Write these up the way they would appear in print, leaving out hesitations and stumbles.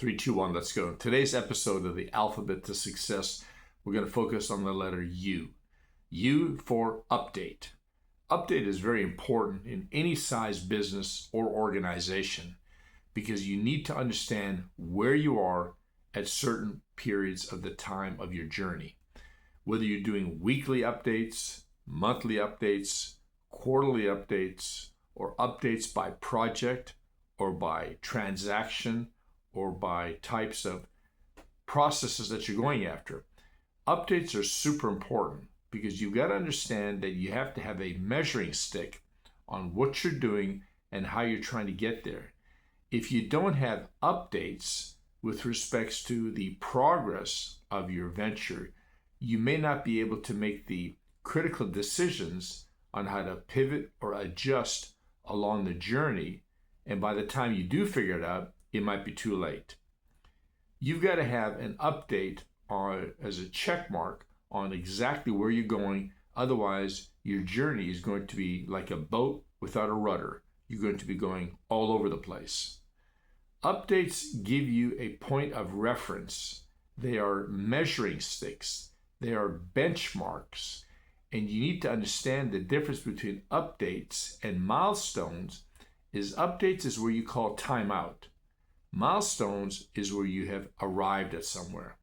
Three, two, one, let's go. Today's episode of the Alphabet to Success, we're going to focus on the letter U. U for update. Update is very important in any size business or organization because you need to understand where you are at certain periods of the time of your journey. Whether you're doing weekly updates, monthly updates, quarterly updates, or updates by project or by transaction or by types of processes that you're going after. Updates are super important because you've got to understand that you have to have a measuring stick on what you're doing and how you're trying to get there. If you don't have updates with respects to the progress of your venture, you may not be able to make the critical decisions on how to pivot or adjust along the journey. And by the time you do figure it out, it might be too late. You've got to have an update as a check mark on exactly where you're going. Otherwise, your journey is going to be like a boat without a rudder. You're going to be going all over the place. Updates give you a point of reference. They are measuring sticks. They are benchmarks. And you need to understand the difference between updates and milestones. Updates is where you call time out. Milestones is where you have arrived at somewhere.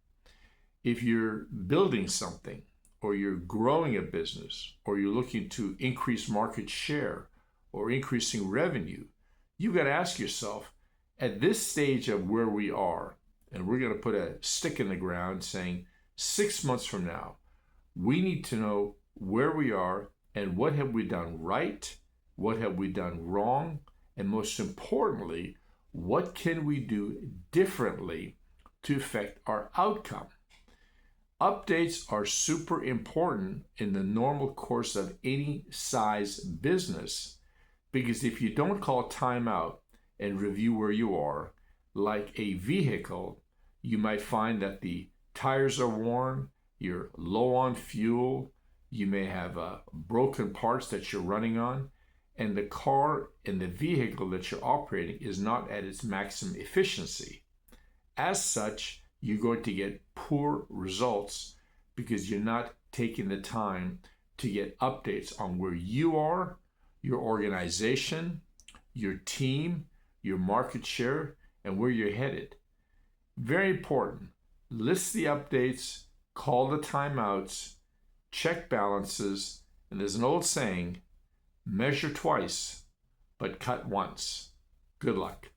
If you're building something, or you're growing a business, or you're looking to increase market share, or increasing revenue, you've got to ask yourself, at this stage of where we are, and we're going to put a stick in the ground saying 6 months from now, we need to know where we are and what have we done right, what have we done wrong, and most importantly, what can we do differently to affect our outcome? Updates are super important in the normal course of any size business because if you don't call time out and review where you are, like a vehicle, you might find that the tires are worn, you're low on fuel, you may have broken parts that you're running on, and the car and the vehicle that you're operating is not at its maximum efficiency. As such, you're going to get poor results because you're not taking the time to get updates on where you are, your organization, your team, your market share, and where you're headed. Very important. List the updates, call the timeouts, check balances, and there's an old saying, measure twice, but cut once. Good luck.